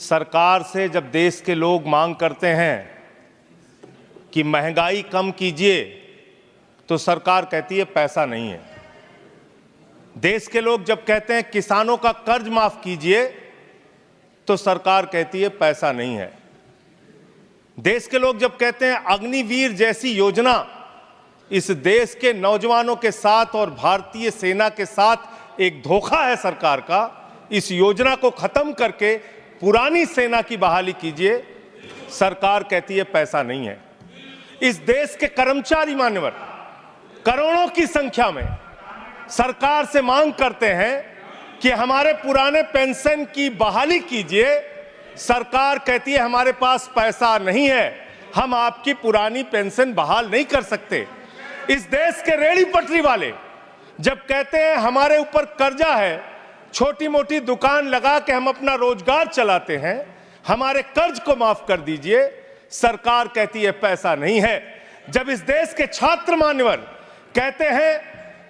सरकार से जब देश के लोग मांग करते हैं कि महंगाई कम कीजिए, तो सरकार कहती है पैसा नहीं है। देश के लोग जब कहते हैं किसानों का कर्ज माफ कीजिए, तो सरकार कहती है पैसा नहीं है। देश के लोग जब कहते हैं अग्निवीर जैसी योजना इस देश के नौजवानों के साथ और भारतीय सेना के साथ एक धोखा है सरकार का, इस योजना को खत्म करके पुरानी सेना की बहाली कीजिए, सरकार कहती है पैसा नहीं है। इस देश के कर्मचारी मान्यवर करोड़ों की संख्या में सरकार से मांग करते हैं कि हमारे पुराने पेंशन की बहाली कीजिए। सरकार कहती है हमारे पास पैसा नहीं है, हम आपकी पुरानी पेंशन बहाल नहीं कर सकते। इस देश के रेहड़ी पटरी वाले जब कहते हैं हमारे ऊपर कर्जा है, छोटी मोटी दुकान लगा के हम अपना रोजगार चलाते हैं, हमारे कर्ज को माफ कर दीजिए, सरकार कहती है पैसा नहीं है। जब इस देश के छात्र मान्यवर कहते हैं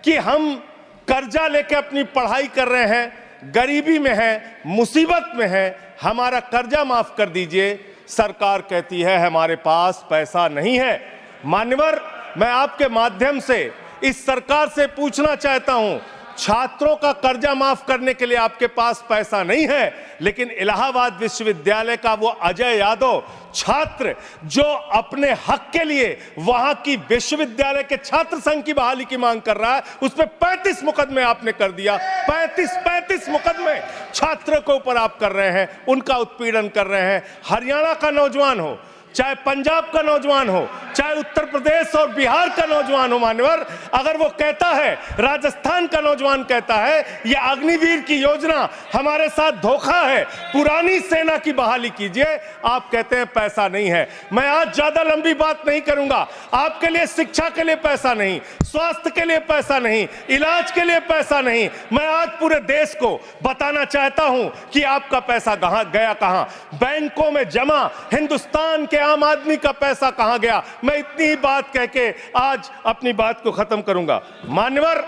कि हम कर्जा लेके अपनी पढ़ाई कर रहे हैं, गरीबी में हैं, मुसीबत में हैं, हमारा कर्जा माफ कर दीजिए, सरकार कहती है हमारे पास पैसा नहीं है। मान्यवर, मैं आपके माध्यम से इस सरकार से पूछना चाहता हूं, छात्रों का कर्जा माफ करने के लिए आपके पास पैसा नहीं है, लेकिन इलाहाबाद विश्वविद्यालय का वो अजय यादव छात्र जो अपने हक के लिए वहां की विश्वविद्यालय के छात्र संघ की बहाली की मांग कर रहा है, उस पर 35 मुकदमे आपने कर दिया। 35 मुकदमे छात्रों के ऊपर आप कर रहे हैं, उनका उत्पीड़न कर रहे हैं। हरियाणा का नौजवान हो, चाहे पंजाब का नौजवान हो, चाहे उत्तर प्रदेश और बिहार का नौजवान हो मान्यवर, अगर वो कहता है, राजस्थान का नौजवान कहता है ये अग्निवीर की योजना हमारे साथ धोखा है, पुरानी सेना की बहाली कीजिए, आप कहते हैं पैसा नहीं है। मैं आज ज्यादा लंबी बात नहीं करूंगा। आपके लिए शिक्षा के लिए पैसा नहीं, स्वास्थ्य के लिए पैसा नहीं, इलाज के लिए पैसा नहीं। मैं आज पूरे देश को बताना चाहता हूं कि आपका पैसा कहां गया, कहां बैंकों में जमा हिंदुस्तान के आम आदमी का पैसा कहां गया। मैं इतनी ही बात कह के आज अपनी बात को खत्म करूंगा। मान्यवर,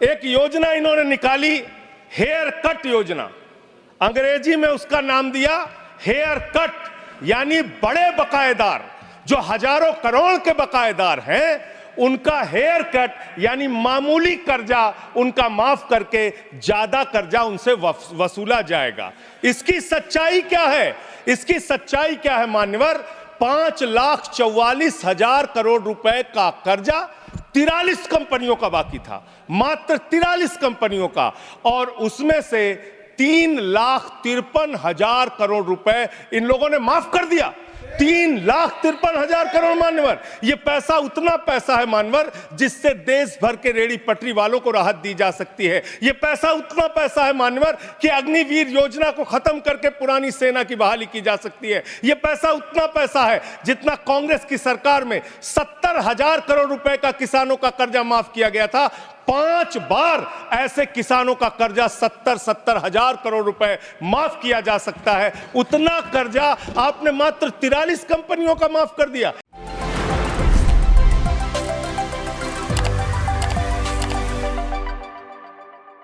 एक योजना इन्होंने निकाली, हेयर कट योजना। अंग्रेजी में उसका नाम दिया हेयर कट, यानी बड़े बकायेदार जो हजारों करोड़ के बकायेदार हैं, उनका हेयर कट यानी मामूली कर्जा उनका माफ करके ज्यादा कर्जा उनसे वसूला जाएगा। इसकी सच्चाई क्या है? इसकी सच्चाई क्या है मान्यवर? 5,44,000 करोड़ रुपए का कर्जा 43 कंपनियों का बाकी था, मात्र 43 कंपनियों का, और उसमें से 3,53,000 करोड़ रुपए इन लोगों ने माफ कर दिया। 3,53,000 करोड़ मान्यवर, ये पैसा उतना पैसा है मान्यवर जिससे देश भर के रेहड़ी पटरी वालों को राहत दी जा सकती है। ये पैसा उतना पैसा है मान्यवर कि अग्निवीर योजना को खत्म करके पुरानी सेना की बहाली की जा सकती है। ये पैसा उतना पैसा है जितना कांग्रेस की सरकार में 70,000 करोड़ रुपए का किसानों का कर्जा माफ किया गया था। 5 बार ऐसे किसानों का कर्जा 70,000 करोड़ रुपए माफ किया जा सकता है। उतना कर्जा आपने मात्र 43 कंपनियों का माफ कर दिया।